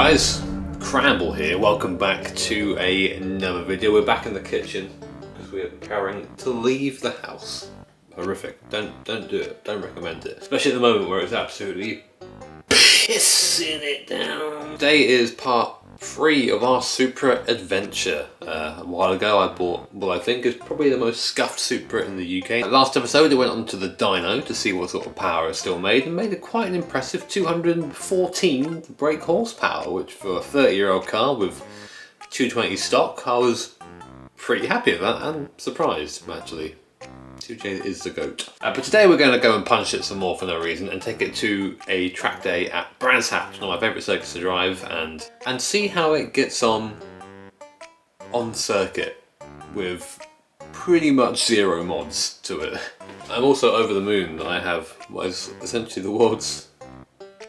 guys, Cramble here. Welcome back to another video. We're back in the kitchen because we are preparing to leave the house. Horrific. Don't do it. Don't recommend it. Especially at the moment where it's absolutely pissing it down. Today is part 3 of our Supra adventure. A while ago I bought what I think is probably the most scuffed Supra in the UK. Last episode I went onto the dyno to see what sort of power it still made, and made it quite an impressive 214 brake horsepower, which for a 30-year-old car with 220 stock, I was pretty happy with that and surprised actually. 2J is the goat. But today we're going to go and punch it some more for no reason and take it to a track day at Brands Hatch, one of my favourite circuits to drive, and see how it gets on circuit with pretty much zero mods to it. I'm also over the moon that I have what is essentially the world's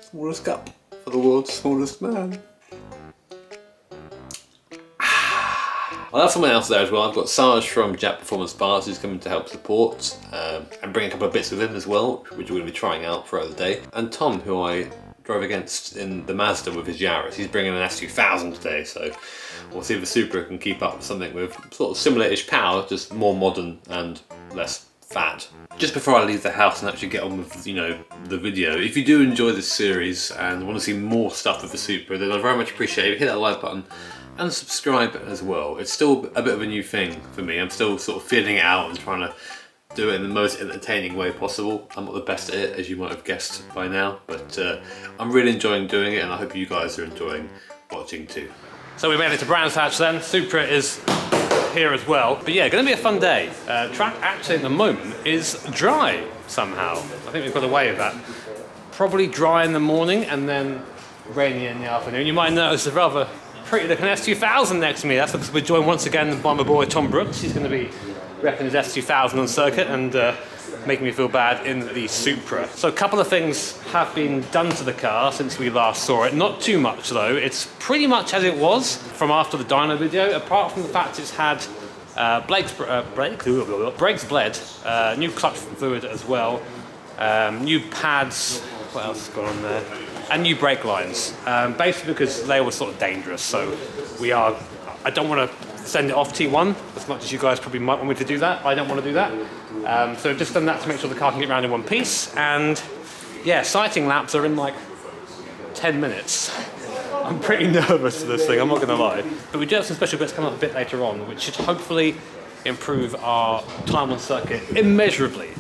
smallest cup for the world's smallest man. I'll have someone else there as well. I've got Sarge from Jack Performance Bars who's coming to help support and bring a couple of bits with him as well, which we're going to be trying out throughout the day. And Tom, who I drove against in the Mazda with his Yaris, he's bringing an S2000 today, so we'll see if the Supra can keep up with something with sort of similar-ish power, just more modern and less fat. Just before I leave the house and actually get on with, you know, the video, if you do enjoy this series and want to see more stuff with the Supra, then I'd very much appreciate it. Hit that like button and subscribe as well. It's still a bit of a new thing for me. I'm still sort of feeling it out and trying to do it in the most entertaining way possible. I'm not the best at it, as you might have guessed by now, but I'm really enjoying doing it, and I hope you guys are enjoying watching too. So we made it to Brands Hatch then. Supra is here as well. But yeah, going to be a fun day. Track actually at the moment is dry somehow. I think we've got away with that. Probably dry in the morning and then rainy in the afternoon. You might notice a rather pretty looking S2000 next to me. That's because we're joined once again by my boy Tom Brooks. He's going to be repping his S2000 on circuit and making me feel bad in the Supra. So a couple of things have been done to the car since we last saw it. Not too much though. It's pretty much as it was from after the dyno video, apart from the fact it's had brakes bled, new clutch fluid as well, new pads, what else has gone on there? And new brake lines, basically because they were sort of dangerous. So I don't want to send it off T1 as much as you guys probably might want me to do that. I don't want to do that. So I've just done that to make sure the car can get around in one piece. And yeah, sighting laps are in like 10 minutes. I'm pretty nervous for this thing, I'm not going to lie. But we do have some special bits coming up a bit later on, which should hopefully improve our time on circuit immeasurably.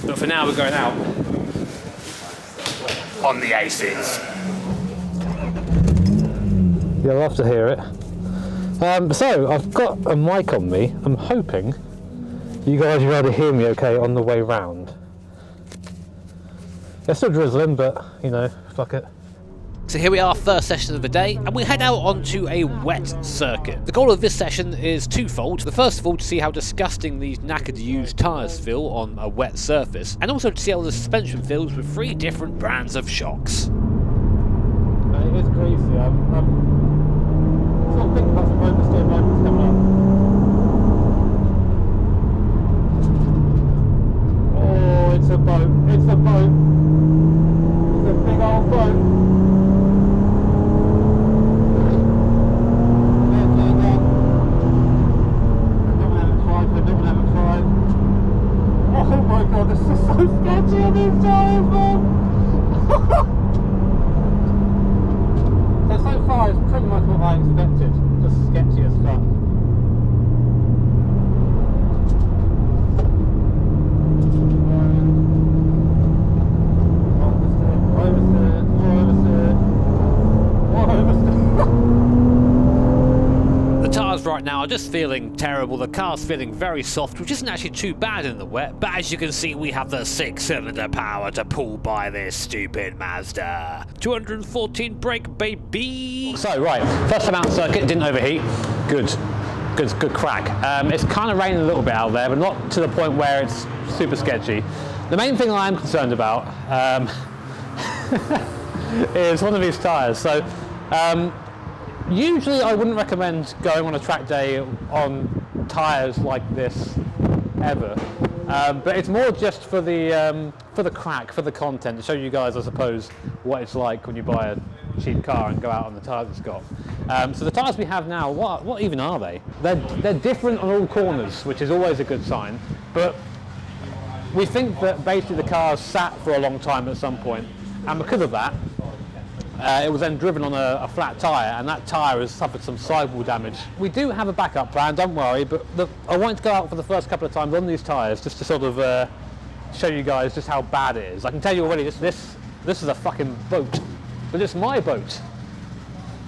But for now, we're going out on the aces. You'll love to hear it. So I've got a mic on me. I'm hoping you guys will be able to hear me okay on the way round. It's still drizzling, but you know, fuck it. So here we are, first session of the day, and we head out onto a wet circuit. The goal of this session is twofold. The first of all, to see how disgusting these knackered used tyres feel on a wet surface, and also to see how the suspension feels with 3 different brands of shocks. It is greasy. I'm sort of thinking about some oversteer moments coming up. Oh, it's a boat. It's a boat. It's a big old boat. Oh my god, this is so sketchy on these tyres, man! So far it's pretty much what I expected, just sketchy as fuck. Right now are just feeling terrible. The car's feeling very soft, which isn't actually too bad in the wet, but as you can see, we have the 6-cylinder power to pull by this stupid Mazda. 214 brake, baby. So right, first time out on circuit, didn't overheat. Good crack. It's kind of raining a little bit out there, but not to the point where it's super sketchy. The main thing I am concerned about is one of these tyres. So usually I wouldn't recommend going on a track day on tyres like this ever. But it's more just for the crack, for the content, to show you guys, I suppose, what it's like when you buy a cheap car and go out on the tyres it's got. So the tyres we have now, what even are they? They're different on all corners, which is always a good sign. But we think that basically the car's sat for a long time at some point, and because of that, it was then driven on a flat tyre, and that tyre has suffered some sidewall damage. We do have a backup plan, don't worry, but I wanted to go out for the first couple of times on these tyres just to sort of show you guys just how bad it is. I can tell you already, this is a fucking boat, but it's my boat,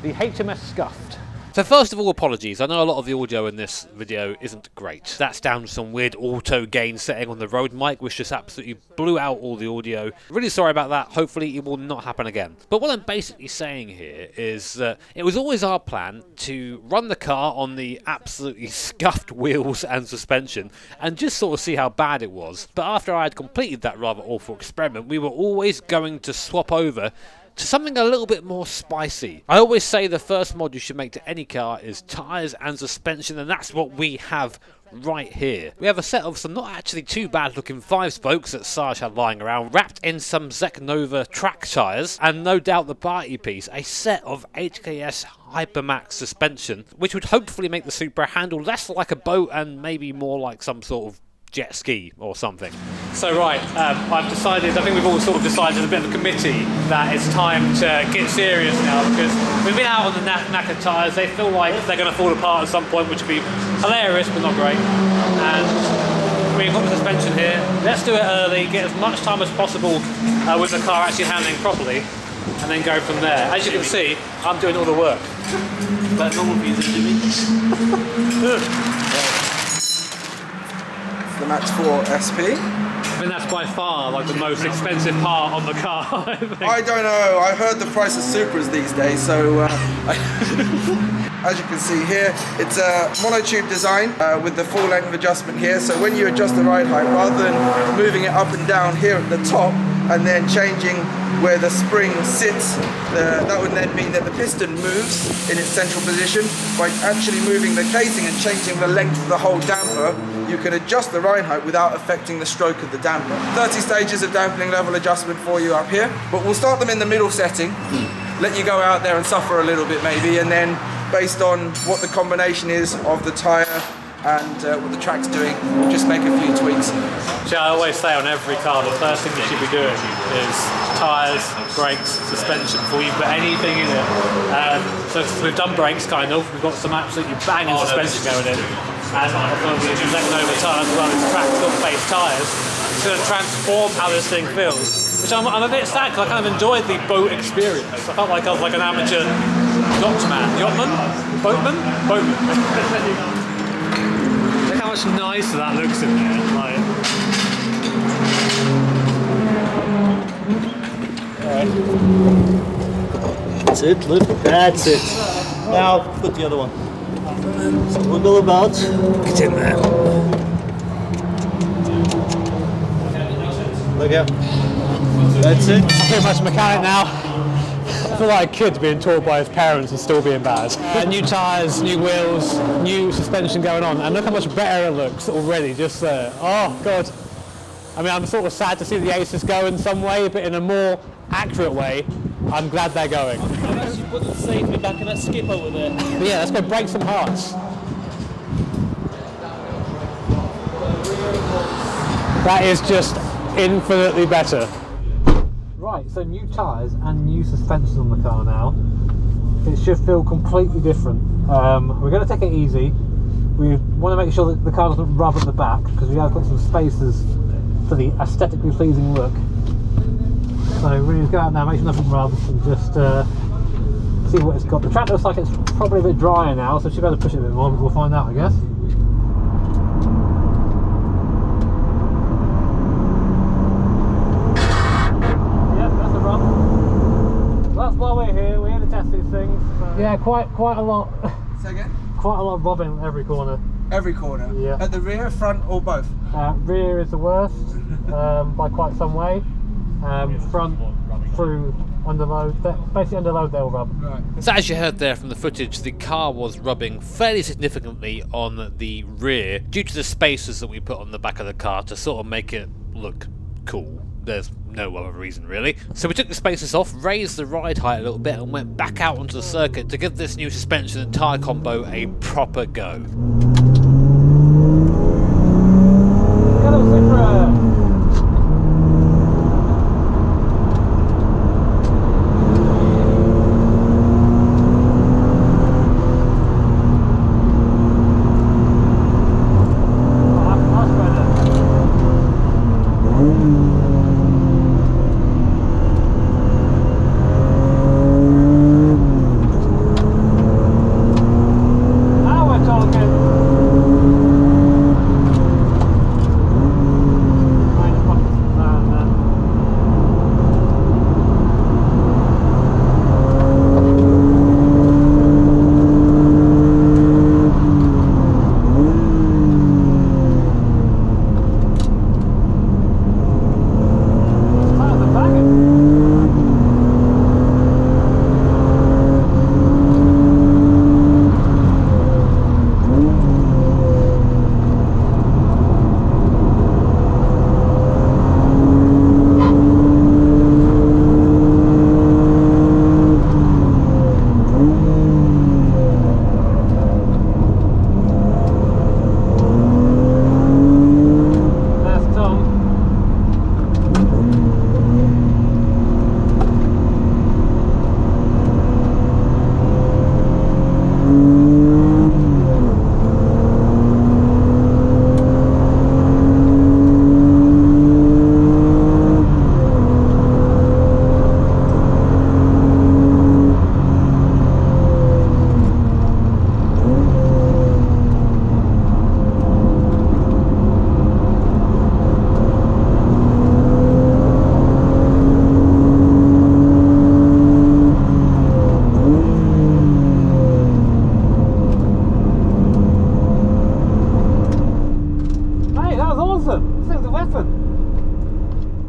the HMS Scuffed. So first of all, apologies. I know a lot of the audio in this video isn't great. That's down to some weird auto gain setting on the Rode mic, which just absolutely blew out all the audio. Really sorry about that. Hopefully it will not happen again. But what I'm basically saying here is that it was always our plan to run the car on the absolutely scuffed wheels and suspension and just sort of see how bad it was. But after I had completed that rather awful experiment, we were always going to swap over to something a little bit more spicy. I always say the first mod you should make to any car is tyres and suspension, and that's what we have right here. We have a set of some not actually too bad looking 5-spokes that Sarge had lying around, wrapped in some Zek Nova track tyres, and no doubt the party piece, a set of HKS Hypermax suspension, which would hopefully make the Supra handle less like a boat and maybe more like some sort of jet ski or something. So right, I've decided, I think we've all sort of decided as a bit of a committee that it's time to get serious now, because we've been out on the knackered tyres. They feel like they're going to fall apart at some point, which would be hilarious but not great. And we've got the suspension here. Let's do it early, get as much time as possible with the car actually handling properly, and then go from there. As you can see, I'm doing all the work. But normal for you, Jimmy. The Max 4 SP. I think that's by far like the most expensive part on the car. I don't know. I heard the price of Supras these days, so as you can see here, it's a monotube design with the full length adjustment here. So when you adjust the ride height, rather than moving it up and down here at the top and then changing where the spring sits, that would then mean that the piston moves in its central position. By actually moving the casing and changing the length of the whole damper, you can adjust the ride height without affecting the stroke of the damper. 30 stages of dampening level adjustment for you up here, but we'll start them in the middle setting, let you go out there and suffer a little bit maybe, and then based on what the combination is of the tyre and what the track's doing, we'll just make a few tweaks. See, I always say on every car, the first thing you should be doing is tyres, brakes, suspension, before you put anything in it. So we've done brakes, kind of. We've got some absolutely banging suspension going in. And obviously Zek Nova tyres as well as track-based tyres. It's going to transform how this thing feels. Which I'm a bit sad, because I kind of enjoyed the boat experience. I felt like I was like an amateur yachtman? Boatman? Look how much nicer that looks in there. Like. Alright. That's it, look. That's it. Now put the other one. So wiggle about. Get in there. Look out. That's it. I'm pretty much a mechanic now. I feel like a kid being taught by his parents and still being bad. New tyres, new wheels, new suspension going on, and look how much better it looks already just there. Oh god. I mean, I'm sort of sad to see the Aces go in some way, but in a more accurate way, I'm glad they're going. I've actually put it safely back in that skip over there. But yeah, let's go break some hearts. That is just infinitely better. Right, so new tyres and new suspension on the car now. It should feel completely different. We're going to take it easy. We want to make sure that the car doesn't rub at the back, because we have got some spaces for the aesthetically pleasing look. So really just go out now, make sure nothing rubs, and just see what it's got. The track looks like it's probably a bit drier now, so we should be able to push it a bit more, but we'll find out, I guess. While we're here to test these things. Yeah, quite a lot. Say again? Quite a lot of robbing at every corner. Every corner? Yeah. At the rear, front, or both? Rear is the worst by quite some way. front, through, under load. Basically under load they'll rub. So as you heard there from the footage, the car was rubbing fairly significantly on the rear due to the spacers that we put on the back of the car to sort of make it look cool. There's no other reason really. So we took the spacers off, raised the ride height a little bit and went back out onto the circuit to give this new suspension and tyre combo a proper go. Hello, Supra!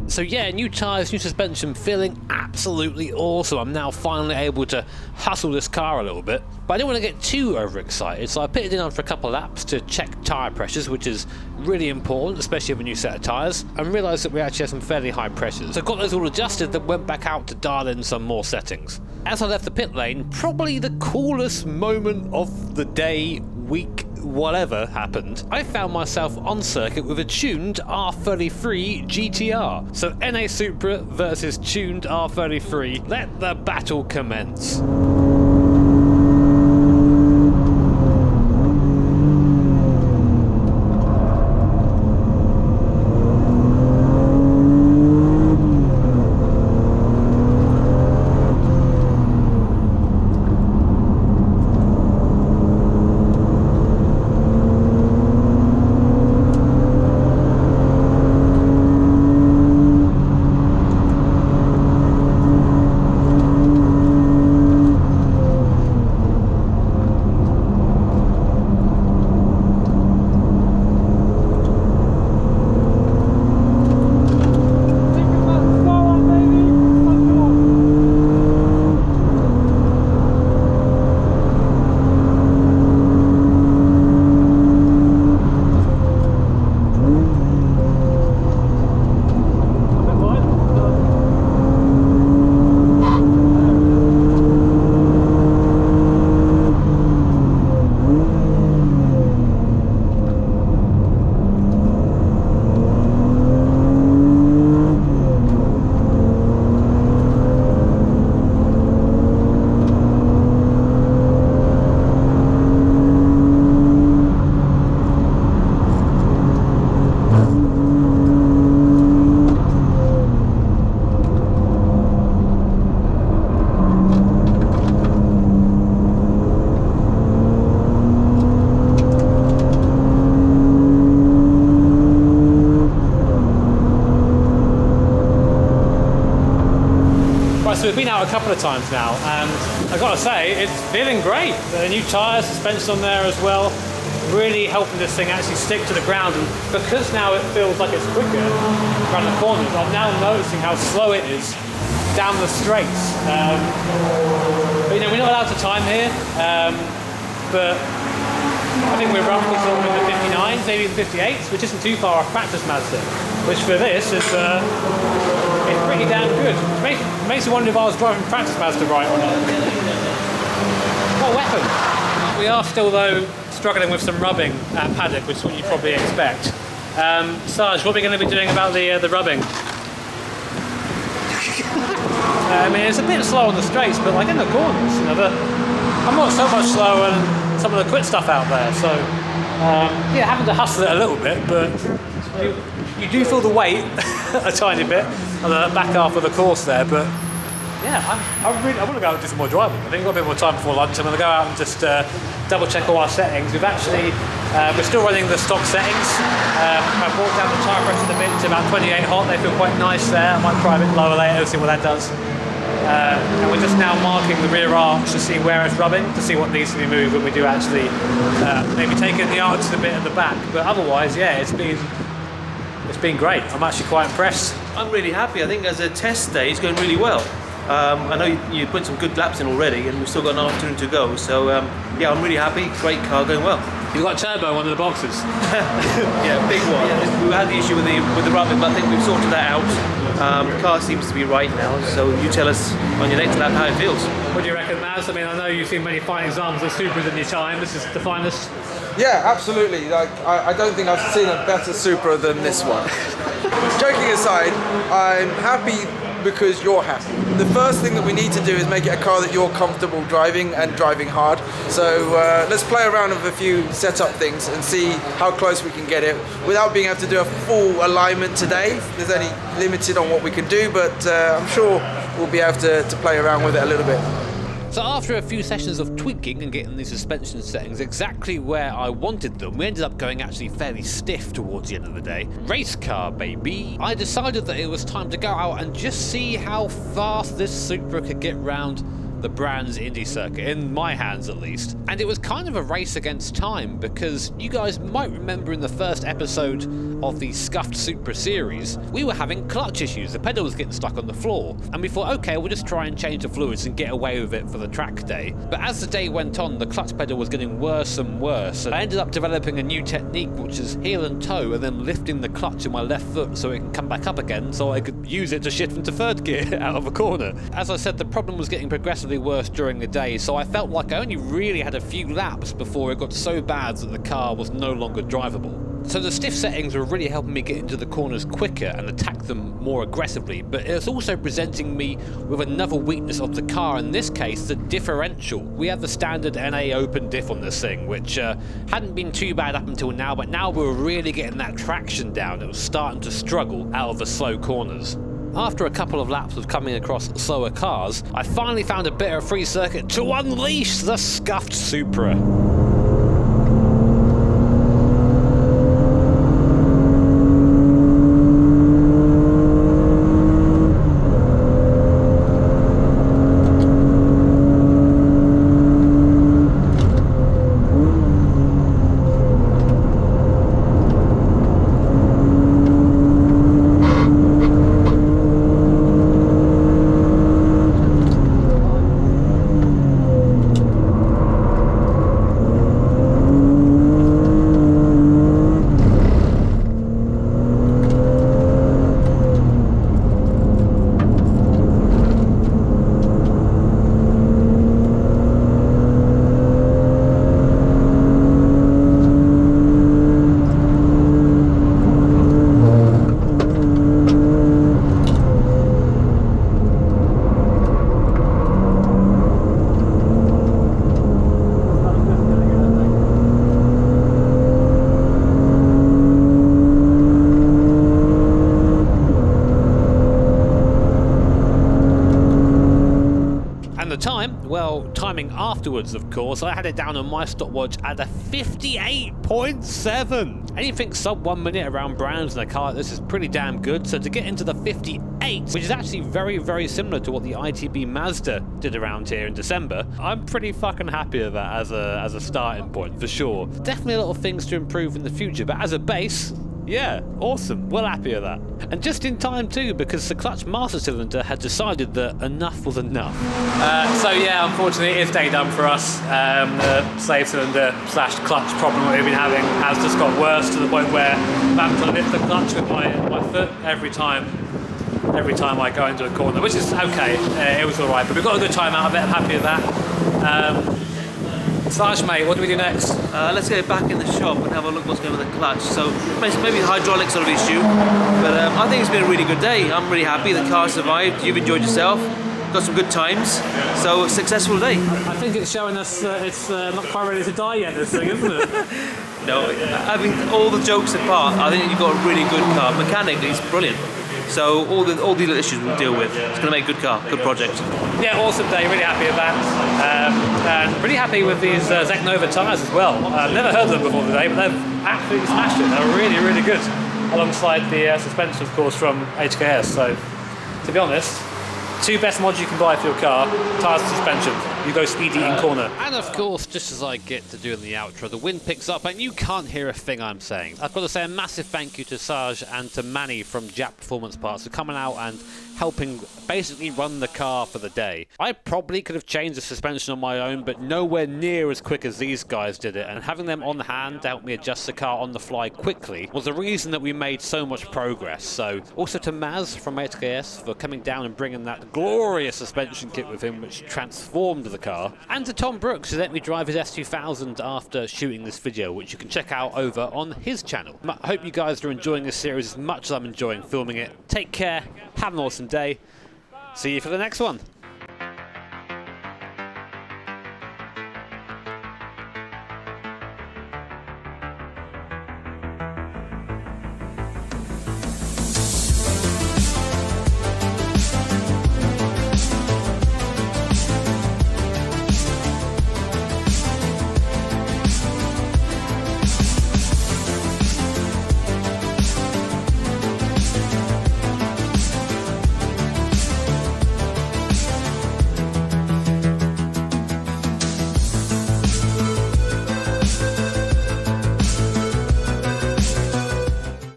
So yeah, new tyres, new suspension, feeling absolutely awesome. I'm now finally able to hustle this car a little bit. But I didn't want to get too overexcited, so I pitted in for a couple of laps to check tyre pressures, which is really important, especially with a new set of tyres, and realised that we actually had some fairly high pressures. So I got those all adjusted, then went back out to dial in some more settings. As I left the pit lane, probably the coolest moment of the day, week, whatever happened, I found myself on circuit with a tuned R33 GTR. So NA Supra versus tuned R33. Let the battle commence. So we've been out a couple of times now, and I've got to say, it's feeling great. The new tyres, suspension on there as well. really helping this thing actually stick to the ground. And because now it feels like it's quicker around the corners, I'm now noticing how slow it is down the straights. But we're not allowed to time here, but I think we're roughly sort of in the 59s, maybe the 58s, which isn't too far off practice Mazda, which for this is pretty damn good. It makes me wonder if I was driving practice Mazda right or not. What a weapon! We are still, though, struggling with some rubbing at paddock, which is what you probably expect. Sarge, what are we going to be doing about the rubbing? I mean, it's a bit slow on the straights, but like in the corners, I'm not so much slower than some of the quick stuff out there. So, having to hustle it a little bit, but you do feel the weight a tiny bit on the back half of the course there. But yeah, I want to go out and do some more driving. I think we've got a bit more time before lunch. I'm going to go out and just double check all our settings. We're still running the stock settings. I've brought down the tyre pressure a bit to about 28 hot. They feel quite nice there. I might try a bit lower later, see what that does. And we're just now marking the rear arch to see where it's rubbing, to see what needs to be moved when we do actually maybe taking the arch to the bit at the back. But otherwise, yeah, it's been great. I'm actually quite impressed. I'm really happy. I think as a test day, it's going really well. I know you put some good laps in already, and we've still got an afternoon to go. So yeah, I'm really happy. Great car, going well. You've got a turbo on the boxes. Yeah, big one. Yeah, we had the issue with the rubbing, but I think we've sorted that out. The car seems to be right now. So you tell us on your next lap how it feels. What do you reckon, Maz? I mean, I know you've seen many fine examples of Supras in your time. This is the finest. Yeah, absolutely. Like, I don't think I've seen a better Supra than this one. Joking aside, I'm happy because you're happy. The first thing that we need to do is make it a car that you're comfortable driving and driving hard. So let's play around with a few setup things and see how close we can get it without being able to do a full alignment today. There's only limited on what we can do, but I'm sure we'll be able to play around with it a little bit. So after a few sessions of tweaking and getting the suspension settings exactly where I wanted them, we ended up going actually fairly stiff towards the end of the day. Race car, baby! I decided that it was time to go out and just see how fast this Supra could get round the brand's Indy circuit, in my hands at least. And it was kind of a race against time, because you guys might remember in the first episode of the Scuffed Supra series, we were having clutch issues. The pedal was getting stuck on the floor, and we thought, okay, we'll just try and change the fluids and get away with it for the track day. But as the day went on, the clutch pedal was getting worse and worse, and I ended up developing a new technique, which is heel and toe, and then lifting the clutch in my left foot so it can come back up again, so I could use it to shift into third gear out of a corner. As I said, the problem was getting progressively worse during the day, so I felt like I only really had a few laps before it got so bad that the car was no longer drivable. So the stiff settings were really helping me get into the corners quicker and attack them more aggressively, but it's also presenting me with another weakness of the car, in this case the differential. We have the standard NA open diff on this thing, which hadn't been too bad up until now, but now we were really getting that traction down. It was starting to struggle out of the slow corners. After a couple of laps of coming across slower cars, I finally found a bit of free circuit to unleash the Scuffed Supra. the time, well, timing afterwards, of course, I had it down on my stopwatch at a 58.7. Anything sub 1 minute around brands in a car like this is pretty damn good, so to get into the 58, which is actually very, very similar to what the ITB Mazda did around here in December, I'm pretty fucking happy with that as a starting point, for sure. Definitely a lot of things to improve in the future, but as a base, yeah, awesome. Well happy with that. And just in time too, because the clutch master cylinder had decided that enough was enough. So yeah, unfortunately it is day done for us. The slave cylinder / clutch problem that we've been having has just got worse to the point where I'm having to lift the clutch with my foot every time I go into a corner, which is okay. It was alright, but we've got a good time out of it. I'm happy with that. Sarge, mate, what do we do next? Let's get back in the shop and have a look what's going on with the clutch. So maybe the hydraulics sort of issue, but I think it's been a really good day. I'm really happy. The car survived. You've enjoyed yourself. Got some good times. So a successful day. I think it's showing us it's not quite ready to die yet, this thing, isn't it? No, I mean, all the jokes apart, I think you've got a really good car. Mechanically, it's brilliant. So all the little issues we'll deal with. It's going to make a good car, good project. Yeah, awesome day. Really happy with that. And really happy with these Zek Nova tyres as well. I've never heard of them before today, but they've absolutely smashed it. They're really, really good. Alongside the suspension, of course, from HKS. So, to be honest, two best mods you can buy for your car: tyres and suspension. You go speedy in corner. And of course, just as I get to doing the outro, the wind picks up and you can't hear a thing I'm saying. I've got to say a massive thank you to Sarge and to Manny from Jap Performance Parts for coming out and helping basically run the car for the day. I probably could have changed the suspension on my own, but nowhere near as quick as these guys did it, and having them on hand to help me adjust the car on the fly quickly was the reason that we made so much progress. So also to Maz from HKS for coming down and bringing that glorious suspension kit with him, which transformed the car, and to Tom Brooks who let me drive his S2000 after shooting this video, which you can check out over on his channel. I hope you guys are enjoying this series as much as I'm enjoying filming it. Take care, have an awesome day, see you for the next one.